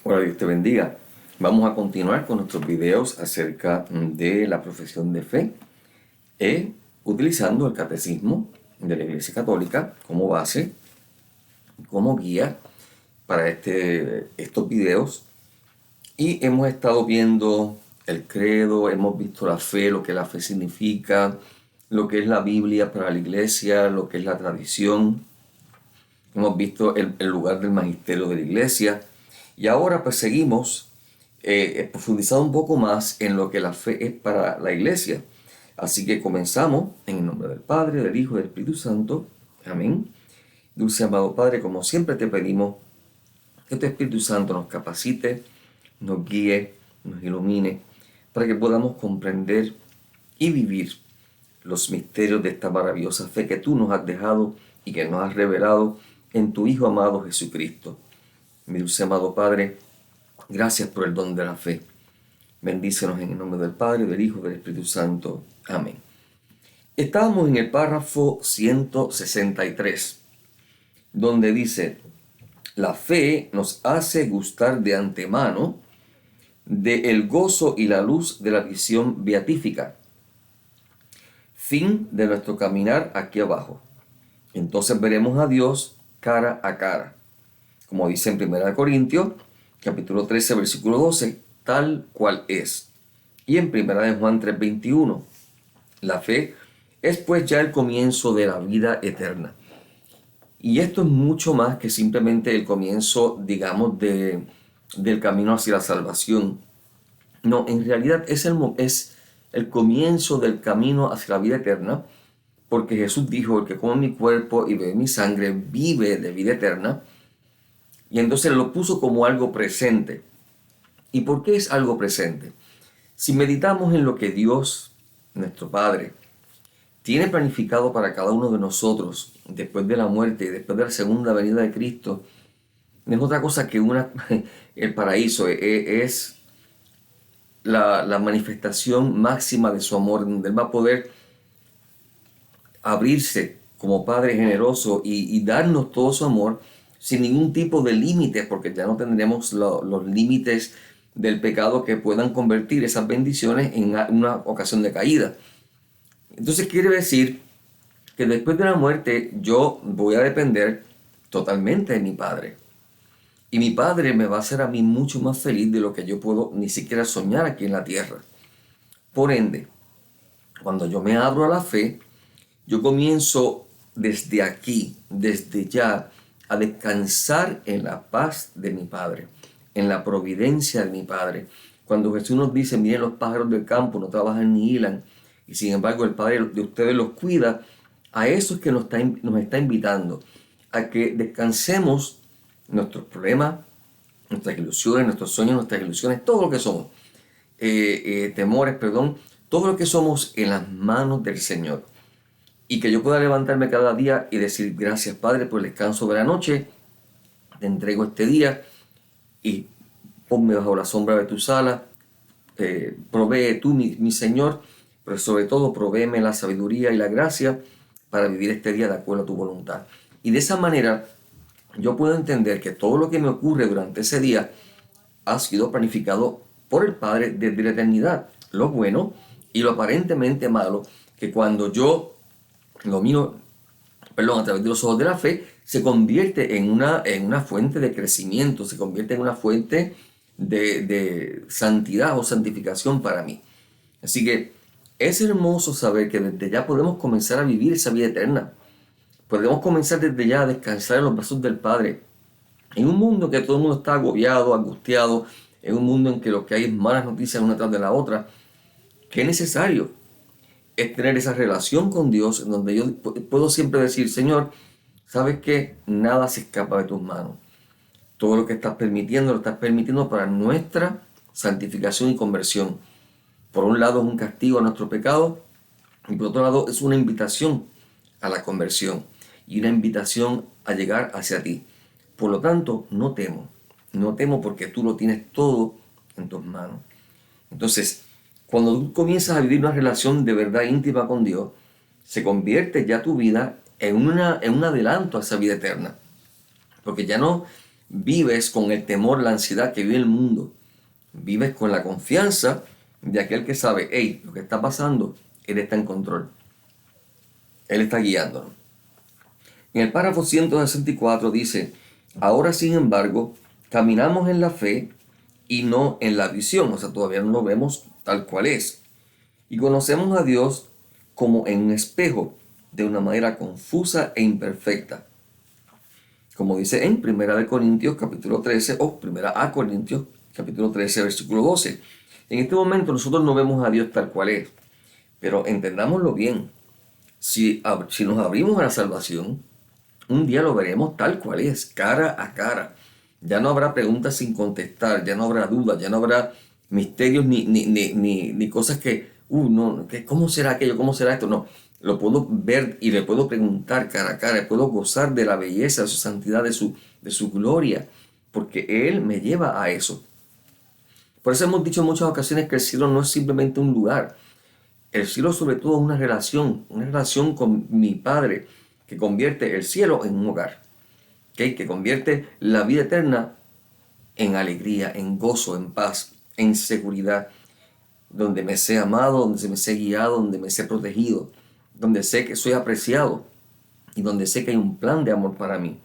Hola, Dios te bendiga. Vamos a continuar con nuestros videos acerca de la profesión de fe, utilizando el catecismo de la Iglesia Católica como base, como guía para estos videos. Y hemos estado viendo el credo, hemos visto la fe, lo que la fe significa, lo que es la Biblia para la Iglesia, lo que es la tradición. Hemos visto el lugar del magisterio de la Iglesia. Y ahora pues seguimos profundizando un poco más en lo que la fe es para la Iglesia. Así que comenzamos en el nombre del Padre, del Hijo y del Espíritu Santo. Amén. Dulce amado Padre, como siempre te pedimos que tu Espíritu Santo nos capacite, nos guíe, nos ilumine, para que podamos comprender y vivir los misterios de esta maravillosa fe que tú nos has dejado y que nos has revelado en tu Hijo amado Jesucristo. Mi dulce amado Padre, gracias por el don de la fe. Bendícenos en el nombre del Padre, del Hijo y del Espíritu Santo. Amén. Estábamos en el párrafo 163, donde dice: la fe nos hace gustar de antemano del gozo y la luz de la visión beatífica, fin de nuestro caminar aquí abajo. Entonces veremos a Dios cara a cara, como dice en 1 Corintios, capítulo 13, versículo 12, tal cual es. Y en 1 Juan 3:21, la fe es pues ya el comienzo de la vida eterna. Y esto es mucho más que simplemente el comienzo, digamos, del camino hacia la salvación. No, en realidad es el comienzo del camino hacia la vida eterna, porque Jesús dijo: el que come mi cuerpo y bebe mi sangre vive de vida eterna. Y entonces lo puso como algo presente. ¿Y por qué es algo presente? Si meditamos en lo que Dios, nuestro Padre, tiene planificado para cada uno de nosotros después de la muerte y después de la segunda venida de Cristo, no es otra cosa que el paraíso. Es la manifestación máxima de su amor, donde Él va a poder abrirse como Padre generoso y darnos todo su amor sin ningún tipo de límites, porque ya no tendremos los límites del pecado que puedan convertir esas bendiciones en una ocasión de caída. Entonces quiere decir que después de la muerte yo voy a depender totalmente de mi Padre. Y mi Padre me va a hacer a mí mucho más feliz de lo que yo puedo ni siquiera soñar aquí en la tierra. Por ende, cuando yo me abro a la fe, yo comienzo desde aquí, desde ya, a descansar en la paz de mi Padre, en la providencia de mi Padre. Cuando Jesús nos dice: miren los pájaros del campo, no trabajan ni hilan, y sin embargo el Padre de ustedes los cuida, a eso es que nos está invitando, a que descansemos nuestros problemas, nuestras ilusiones, nuestros sueños, nuestras ilusiones, todo lo que somos, temores, perdón, todo lo que somos en las manos del Señor. Y que yo pueda levantarme cada día y decir: gracias, Padre, por el descanso de la noche. Te entrego este día y ponme bajo la sombra de tu sala. Provee tú, mi Señor, pero sobre todo provéeme la sabiduría y la gracia para vivir este día de acuerdo a tu voluntad. Y de esa manera yo puedo entender que todo lo que me ocurre durante ese día ha sido planificado por el Padre desde la eternidad. Lo bueno y lo aparentemente malo, que cuando yo lo miro, a través de los ojos de la fe, se convierte en una fuente de crecimiento, se convierte en una fuente de santidad o santificación para mí. Así que es hermoso saber que desde ya podemos comenzar a vivir esa vida eterna. Podemos comenzar desde ya a descansar en los brazos del Padre. En un mundo que todo el mundo está agobiado, angustiado, en un mundo en que lo que hay es malas noticias una tras de la otra, ¿qué es necesario? Es tener esa relación con Dios, en donde yo puedo siempre decir: Señor, ¿sabes qué? Nada se escapa de tus manos. Todo lo que estás permitiendo, lo estás permitiendo para nuestra santificación y conversión. Por un lado es un castigo a nuestro pecado, y por otro lado es una invitación a la conversión y una invitación a llegar hacia ti. Por lo tanto, no temo porque tú lo tienes todo en tus manos. Entonces, cuando tú comienzas a vivir una relación de verdad íntima con Dios, se convierte ya tu vida en un adelanto a esa vida eterna. Porque ya no vives con el temor, la ansiedad que vive el mundo. Vives con la confianza de aquel que sabe, hey, lo que está pasando, Él está en control. Él está guiándonos. En el párrafo 164 dice, ahora sin embargo, caminamos en la fe y no en la visión. O sea, todavía no lo vemos tal cual es. Y conocemos a Dios como en un espejo, de una manera confusa e imperfecta. Como dice en 1 Corintios capítulo 13 o 1 Corintios capítulo 13 versículo 12. En este momento nosotros no vemos a Dios tal cual es, pero entendámoslo bien. Si nos abrimos a la salvación, un día lo veremos tal cual es, cara a cara. Ya no habrá preguntas sin contestar, ya no habrá dudas, ya no habrá misterios ni cosas no, ¿cómo será aquello? ¿Cómo será esto? No, lo puedo ver y le puedo preguntar cara a cara, puedo gozar de la belleza, de su santidad, de su gloria, porque Él me lleva a eso. Por eso hemos dicho en muchas ocasiones que el cielo no es simplemente un lugar. El cielo sobre todo es una relación con mi Padre, que convierte el cielo en un hogar, ¿okay? Que convierte la vida eterna en alegría, en gozo, en paz, en seguridad, donde me sé amado, donde me sé guiado, donde me sé protegido, donde sé que soy apreciado y donde sé que hay un plan de amor para mí.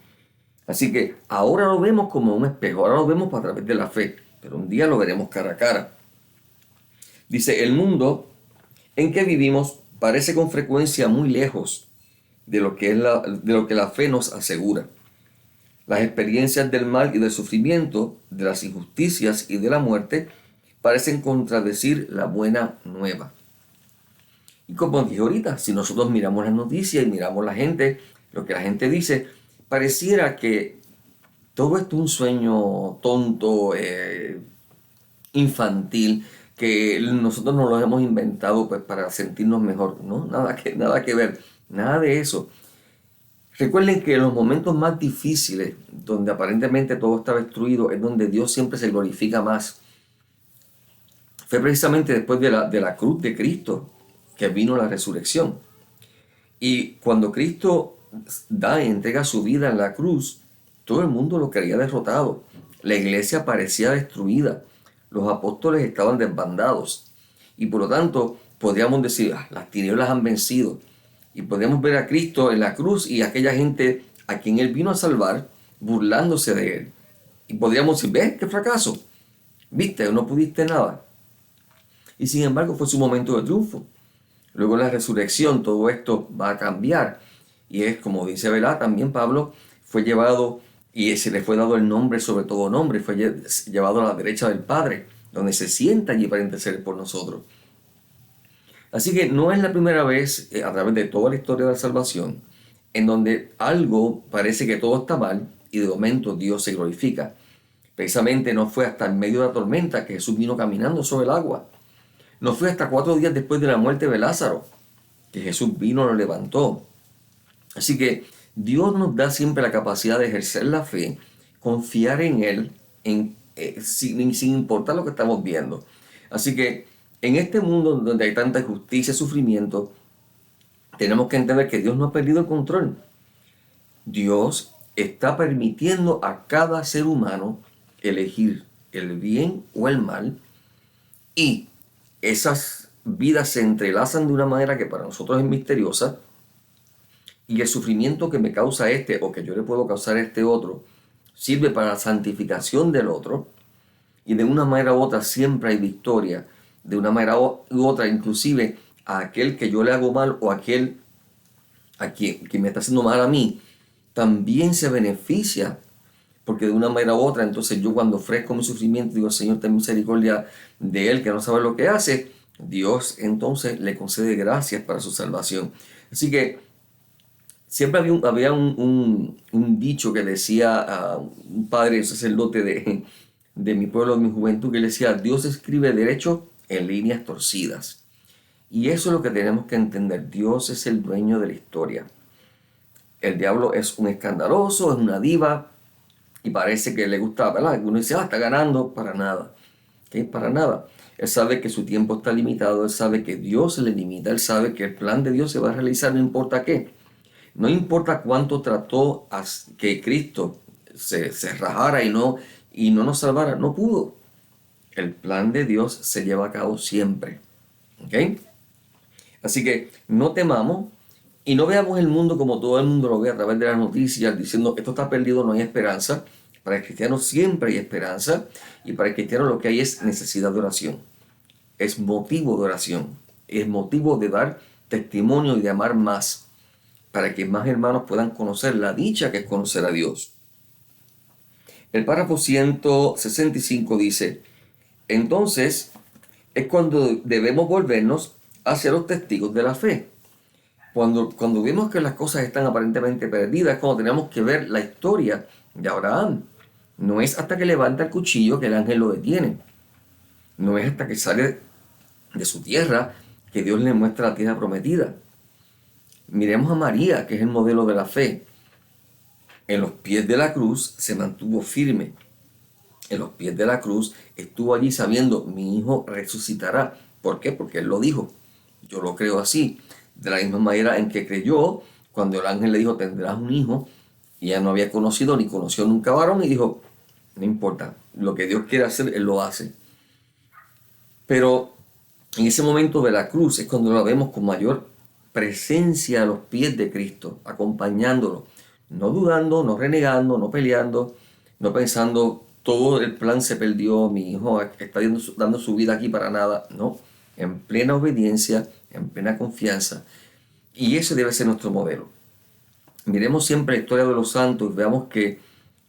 Así que ahora lo vemos como un espejo, ahora lo vemos a través de la fe, pero un día lo veremos cara a cara. Dice, el mundo en que vivimos parece con frecuencia muy lejos de lo que la fe nos asegura. Las experiencias del mal y del sufrimiento, de las injusticias y de la muerte parecen contradecir la buena nueva. Y como dije ahorita, si nosotros miramos las noticias y miramos la gente, lo que la gente dice, pareciera que todo esto es un sueño tonto, infantil, que nosotros nos lo hemos inventado pues, para sentirnos mejor. No, nada que ver, nada de eso. Recuerden que en los momentos más difíciles, donde aparentemente todo está destruido, es donde Dios siempre se glorifica más. Fue precisamente después de la cruz de Cristo que vino la resurrección. Y cuando Cristo da y entrega su vida en la cruz, todo el mundo lo creía derrotado. La iglesia parecía destruida. Los apóstoles estaban desbandados. Y por lo tanto, podríamos decir, las tinieblas han vencido. Y podemos ver a Cristo en la cruz y aquella gente a quien Él vino a salvar, burlándose de Él. Y podríamos decir, ¿ves qué fracaso? ¿Viste? No pudiste nada. Y sin embargo fue su momento de triunfo. Luego en la resurrección todo esto va a cambiar. Y es como dice Velá, también Pablo fue llevado y se le fue dado el nombre sobre todo nombre. Fue llevado a la derecha del Padre, donde se sienta allí para interceder por nosotros. Así que no es la primera vez a través de toda la historia de la salvación en donde algo parece que todo está mal y de momento Dios se glorifica. Precisamente no fue hasta en medio de la tormenta que Jesús vino caminando sobre el agua. No fue hasta 4 días después de la muerte de Lázaro que Jesús vino y lo levantó. Así que Dios nos da siempre la capacidad de ejercer la fe, confiar en Él, sin importar lo que estamos viendo. Así que en este mundo donde hay tanta injusticia y sufrimiento, tenemos que entender que Dios no ha perdido el control. Dios está permitiendo a cada ser humano elegir el bien o el mal, y esas vidas se entrelazan de una manera que para nosotros es misteriosa, y el sufrimiento que me causa este o que yo le puedo causar a este otro sirve para la santificación del otro, y de una manera u otra siempre hay victoria, de una manera u otra inclusive a aquel que yo le hago mal o a aquel a quien me está haciendo mal a mí, también se beneficia, porque de una manera u otra, entonces yo cuando ofrezco mi sufrimiento digo, Señor, ten misericordia de él que no sabe lo que hace, Dios entonces le concede gracias para su salvación. Así que siempre había un dicho que decía a un padre sacerdote de mi pueblo, de mi juventud, que le decía, Dios escribe derecho en líneas torcidas. Y eso es lo que tenemos que entender. Dios es el dueño de la historia. El diablo es un escandaloso, es una diva, y parece que le gusta, ¿verdad? Uno dice, está ganando, para nada. ¿Okay? Para nada. Él sabe que su tiempo está limitado, él sabe que Dios le limita, él sabe que el plan de Dios se va a realizar no importa qué. No importa cuánto trató que Cristo se rajara y no nos salvara. No pudo. El plan de Dios se lleva a cabo siempre. ¿Ok? Así que no temamos y no veamos el mundo como todo el mundo lo ve a través de las noticias, diciendo esto está perdido, no hay esperanza. Para el cristiano siempre hay esperanza y para el cristiano lo que hay es necesidad de oración. Es motivo de oración. Es motivo de dar testimonio y de amar más para que más hermanos puedan conocer la dicha que es conocer a Dios. El párrafo 165 dice, entonces es cuando debemos volvernos hacia los testigos de la fe. Cuando vemos que las cosas están aparentemente perdidas, es cuando tenemos que ver la historia de Abraham. No es hasta que levanta el cuchillo que el ángel lo detiene. No es hasta que sale de su tierra que Dios le muestra la tierra prometida. Miremos a María, que es el modelo de la fe. En los pies de la cruz se mantuvo firme. En los pies de la cruz estuvo allí sabiendo, mi hijo resucitará. ¿Por qué? Porque él lo dijo. Yo lo creo así. De la misma manera en que creyó cuando el ángel le dijo, tendrás un hijo, y ella no había conocido ni conoció nunca varón, y dijo, no importa, lo que Dios quiere hacer, Él lo hace. Pero en ese momento de la cruz es cuando la vemos con mayor presencia a los pies de Cristo, acompañándolo, no dudando, no renegando, no peleando, no pensando, todo el plan se perdió, mi hijo está dando su vida aquí para nada, no, en plena obediencia, en plena confianza. Y ese debe ser nuestro modelo. Miremos siempre la historia de los santos y veamos que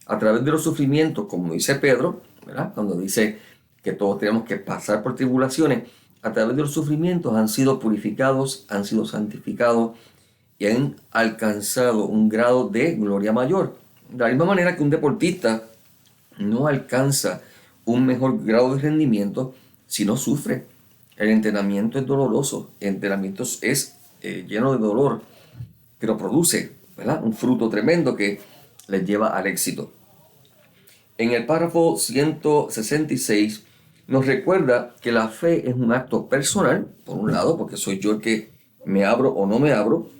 a través de los sufrimientos, como dice Pedro, ¿verdad? Cuando dice que todos tenemos que pasar por tribulaciones, a través de los sufrimientos han sido purificados, han sido santificados y han alcanzado un grado de gloria mayor. De la misma manera que un deportista no alcanza un mejor grado de rendimiento si no sufre. El entrenamiento es doloroso, el entrenamiento es lleno de dolor, pero produce, ¿verdad?, un fruto tremendo que les lleva al éxito. En el párrafo 166 nos recuerda que la fe es un acto personal, por un lado, porque soy yo el que me abro o no me abro,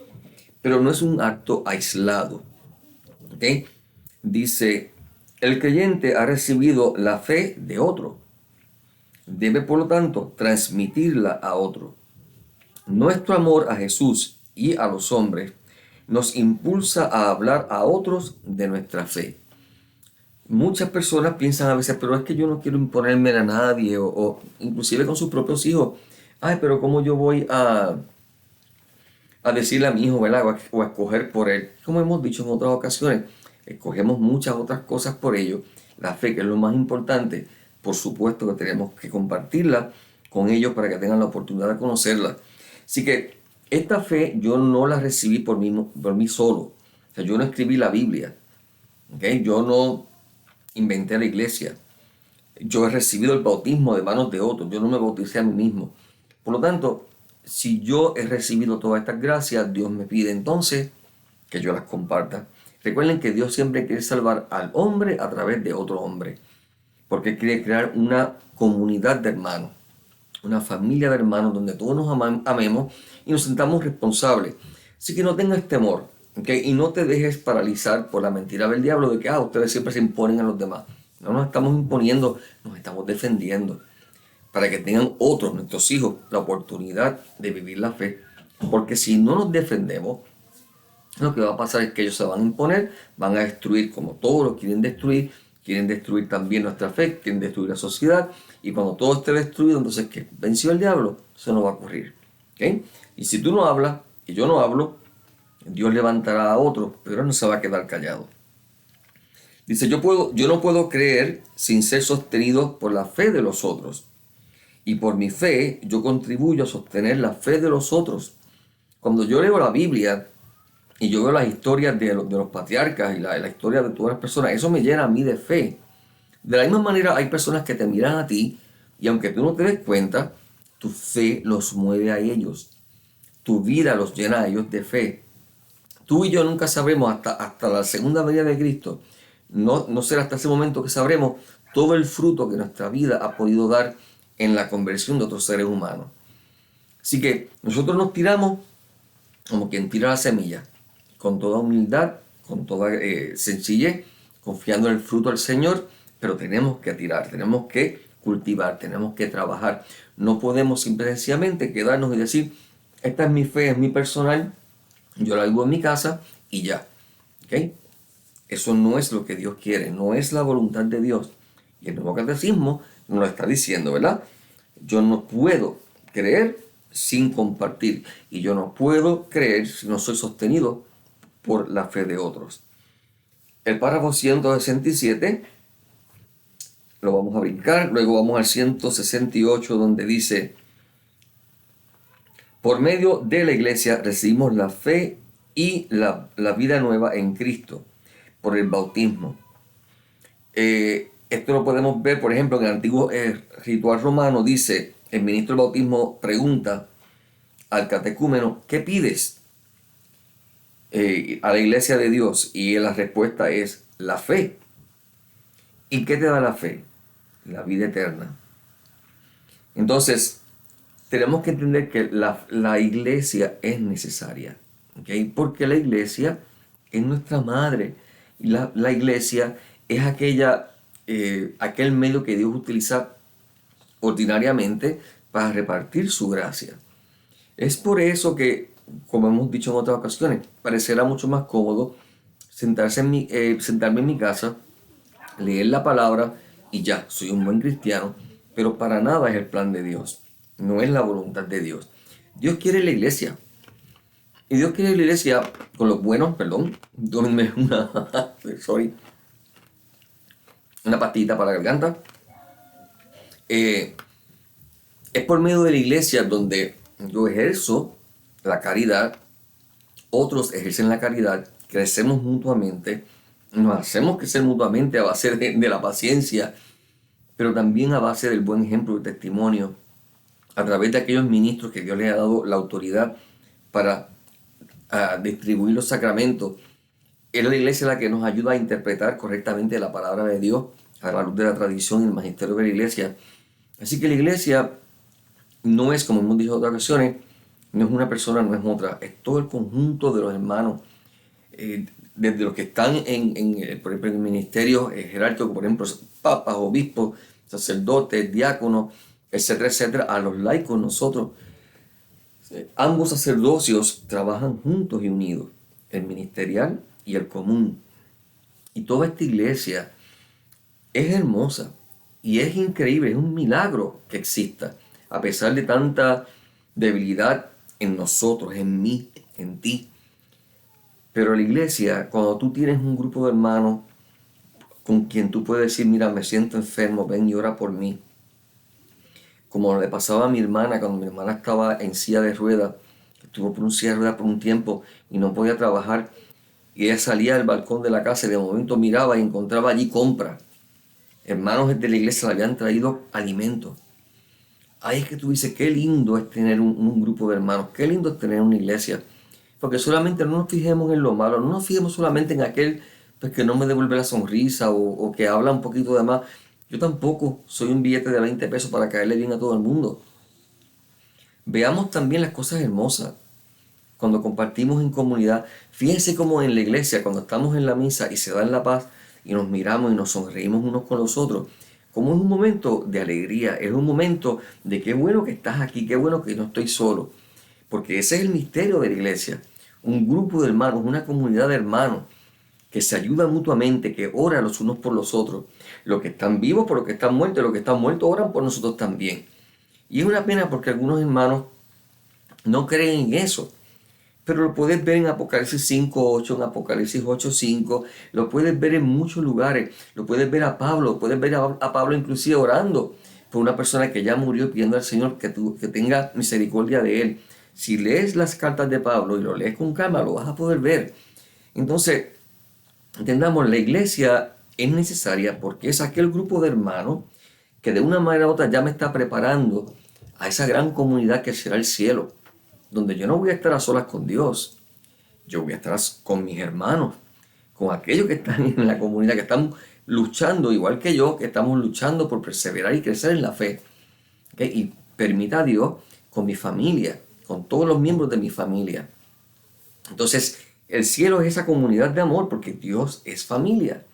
pero no es un acto aislado. ¿Okay? Dice, el creyente ha recibido la fe de otro. Debe, por lo tanto, transmitirla a otro. Nuestro amor a Jesús y a los hombres nos impulsa a hablar a otros de nuestra fe. Muchas personas piensan a veces, pero es que yo no quiero imponerme a nadie, o inclusive con sus propios hijos. Ay, pero ¿cómo yo voy a decirle a mi hijo, ¿verdad? O a escoger por él? Como hemos dicho en otras ocasiones, escogemos muchas otras cosas por ello. La fe, que es lo más importante, por supuesto que tenemos que compartirla con ellos para que tengan la oportunidad de conocerla. Así que esta fe yo no la recibí por mí solo. O sea, yo no escribí la Biblia. ¿Okay? Yo no inventé la iglesia. Yo he recibido el bautismo de manos de otros. Yo no me bauticé a mí mismo. Por lo tanto, si yo he recibido todas estas gracias, Dios me pide entonces que yo las comparta. Recuerden que Dios siempre quiere salvar al hombre a través de otro hombre, porque quiere crear una comunidad de hermanos, una familia de hermanos donde todos nos amemos y nos sintamos responsables. Así que no tengas temor, ¿okay? Y no te dejes paralizar por la mentira del diablo de que ustedes siempre se imponen a los demás. No nos estamos imponiendo, nos estamos defendiendo para que tengan otros, nuestros hijos, la oportunidad de vivir la fe. Porque si no nos defendemos, lo que va a pasar es que ellos se van a imponer, van a destruir como todos lo quieren destruir también nuestra fe, quieren destruir la sociedad, y cuando todo esté destruido, entonces ¿qué? ¿Venció el diablo? Eso no va a ocurrir. ¿Okay? Y si tú no hablas, y yo no hablo, Dios levantará a otro, pero él no se va a quedar callado. Dice, yo no puedo creer sin ser sostenido por la fe de los otros. Y por mi fe, yo contribuyo a sostener la fe de los otros. Cuando yo leo la Biblia y yo veo las historias de los patriarcas y la historia de todas las personas, eso me llena a mí de fe. De la misma manera, hay personas que te miran a ti y aunque tú no te des cuenta, tu fe los mueve a ellos. Tu vida los llena a ellos de fe. Tú y yo nunca sabremos hasta la segunda venida de Cristo. No será hasta ese momento que sabremos todo el fruto que nuestra vida ha podido dar en la conversión de otros seres humanos. Así que nosotros nos tiramos como quien tira la semilla, con toda humildad, con toda sencillez, confiando en el fruto del Señor, pero tenemos que tirar, tenemos que cultivar, tenemos que trabajar. No podemos simplemente quedarnos y decir, esta es mi fe, es mi personal, yo la vivo en mi casa y ya. ¿Ok? Eso no es lo que Dios quiere, no es la voluntad de Dios. Y el Nuevo Catecismo nos lo está diciendo, ¿verdad? Yo no puedo creer sin compartir. Y yo no puedo creer si no soy sostenido por la fe de otros. El párrafo 167 lo vamos a brincar. Luego vamos al 168 donde dice: por medio de la iglesia recibimos la fe y la vida nueva en Cristo por el bautismo. Esto lo podemos ver, por ejemplo, en el antiguo ritual romano. Dice, el ministro del bautismo pregunta al catecúmeno, ¿qué pides a la iglesia de Dios? Y la respuesta es la fe. ¿Y qué te da la fe? La vida eterna. Entonces, tenemos que entender que la iglesia es necesaria, ¿okay? Porque la iglesia es nuestra madre. Y la iglesia es aquel medio que Dios utiliza ordinariamente para repartir su gracia. Es por eso que, como hemos dicho en otras ocasiones, parecerá mucho más cómodo sentarme en mi casa, leer la palabra y ya, soy un buen cristiano, pero para nada es el plan de Dios, no es la voluntad de Dios. Dios quiere la iglesia, y Dios quiere la iglesia con los buenos, tómenme una pastita para la garganta. Es por medio de la iglesia donde yo ejerzo la caridad, otros ejercen la caridad, crecemos mutuamente, nos hacemos crecer mutuamente a base de la paciencia, pero también a base del buen ejemplo y testimonio, a través de aquellos ministros que Dios les ha dado la autoridad para distribuir los sacramentos. Es la iglesia la que nos ayuda a interpretar correctamente la palabra de Dios a la luz de la tradición y el magisterio de la iglesia. Así que la iglesia no es, como hemos dicho en otras ocasiones, no es una persona, no es otra, es todo el conjunto de los hermanos, desde los que están por ejemplo, en el ministerio jerárquico, por ejemplo, papas, obispos, sacerdotes, diáconos, etcétera, etcétera, a los laicos. Nosotros, ambos sacerdocios trabajan juntos y unidos, el ministerial y el común. Y toda esta iglesia es hermosa y es increíble, es un milagro que exista, a pesar de tanta debilidad en nosotros, en mí, en ti. Pero la iglesia, cuando tú tienes un grupo de hermanos con quien tú puedes decir, mira, me siento enfermo, ven y ora por mí. Como le pasaba a mi hermana, cuando mi hermana estaba en silla de ruedas, estuvo por un silla de ruedas por un tiempo y no podía trabajar. Y ella salía del balcón de la casa y de momento miraba y encontraba allí compra. Hermanos de la iglesia le habían traído alimento. Ahí es que tú dices, qué lindo es tener un grupo de hermanos, qué lindo es tener una iglesia. Porque solamente no nos fijemos en lo malo, no nos fijemos solamente en aquel pues, que no me devuelve la sonrisa o que habla un poquito de más. Yo tampoco soy un billete de 20 pesos para caerle bien a todo el mundo. Veamos también las cosas hermosas cuando compartimos en comunidad. Fíjense cómo en la iglesia, cuando estamos en la misa y se da en la paz y nos miramos y nos sonreímos unos con los otros, como es un momento de alegría, es un momento de qué bueno que estás aquí, qué bueno que no estoy solo. Porque ese es el misterio de la iglesia. Un grupo de hermanos, una comunidad de hermanos que se ayudan mutuamente, que oran los unos por los otros. Los que están vivos por los que están muertos, los que están muertos oran por nosotros también. Y es una pena porque algunos hermanos no creen en eso. Pero lo puedes ver en Apocalipsis 5:8, en Apocalipsis 8:5, lo puedes ver en muchos lugares, lo puedes ver a Pablo, puedes ver a Pablo inclusive orando por una persona que ya murió, pidiendo al Señor que tenga misericordia de él. Si lees las cartas de Pablo y lo lees con calma, lo vas a poder ver. Entonces, entendamos, la iglesia es necesaria porque es aquel grupo de hermanos que de una manera u otra ya me está preparando a esa gran comunidad que será el cielo, donde yo no voy a estar a solas con Dios, yo voy a estar con mis hermanos, con aquellos que están en la comunidad, que están luchando igual que yo, que estamos luchando por perseverar y crecer en la fe. ¿Okay? Y permita a Dios con mi familia, con todos los miembros de mi familia. Entonces, el cielo es esa comunidad de amor porque Dios es familia.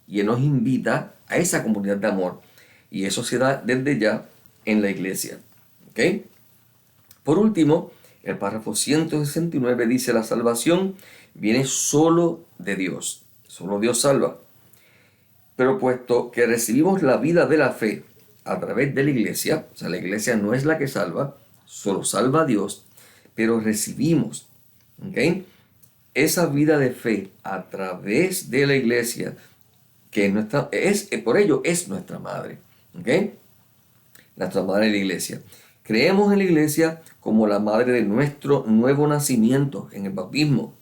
Y Él nos invita a esa comunidad de amor. Y eso se da desde ya en la iglesia. ¿Ok? Por último, el párrafo 169 dice: la salvación viene solo de Dios. Solo Dios salva. Pero puesto que recibimos la vida de la fe a través de la iglesia, o sea, la iglesia no es la que salva, solo salva a Dios, pero recibimos, ¿ok?, esa vida de fe a través de la iglesia, que por ello es nuestra madre, ¿ok? Nuestra madre de la iglesia. Creemos en la iglesia como la madre de nuestro nuevo nacimiento en el bautismo,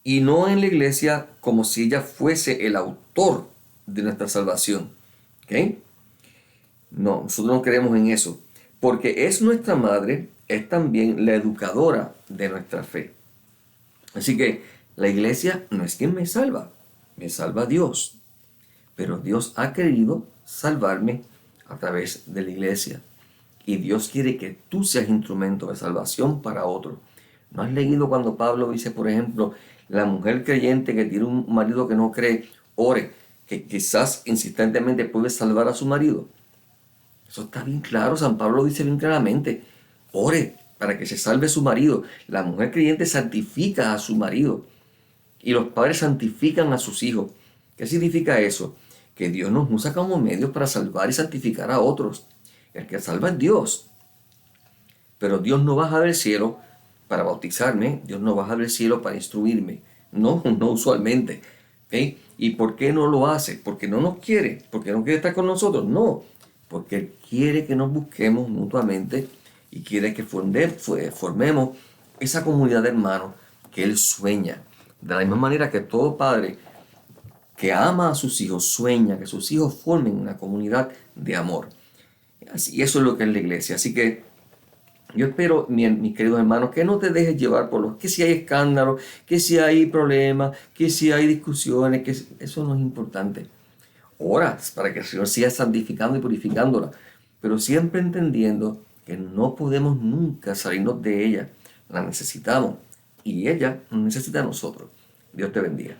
y no en la iglesia como si ella fuese el autor de nuestra salvación. ¿Ok? No, nosotros no creemos en eso, porque es nuestra madre, es también la educadora de nuestra fe. Así que la iglesia no es quien me salva Dios, pero Dios ha querido salvarme a través de la iglesia. Y Dios quiere que tú seas instrumento de salvación para otros. ¿No has leído cuando Pablo dice, por ejemplo, la mujer creyente que tiene un marido que no cree, ore, que quizás insistentemente puede salvar a su marido? Eso está bien claro, San Pablo lo dice bien claramente. Ore para que se salve su marido. La mujer creyente santifica a su marido y los padres santifican a sus hijos. ¿Qué significa eso? Que Dios nos usa como medios para salvar y santificar a otros. El que salva es Dios. Pero Dios no baja del cielo para bautizarme, Dios no baja del cielo para instruirme. No, no usualmente. ¿Ok? ¿Y por qué no lo hace? Porque no nos quiere, porque no quiere estar con nosotros. No, porque Él quiere que nos busquemos mutuamente y quiere que formemos esa comunidad de hermanos que Él sueña. De la misma manera que todo padre que ama a sus hijos sueña que sus hijos formen una comunidad de amor. Y eso es lo que es la iglesia. Así que yo espero, mis queridos hermanos, que no te dejes llevar por que si hay escándalo, que si hay problemas, que si hay discusiones, eso no es importante. Ora para que el Señor siga santificando y purificándola, pero siempre entendiendo que no podemos nunca salirnos de ella. La necesitamos y ella nos necesita a nosotros. Dios te bendiga.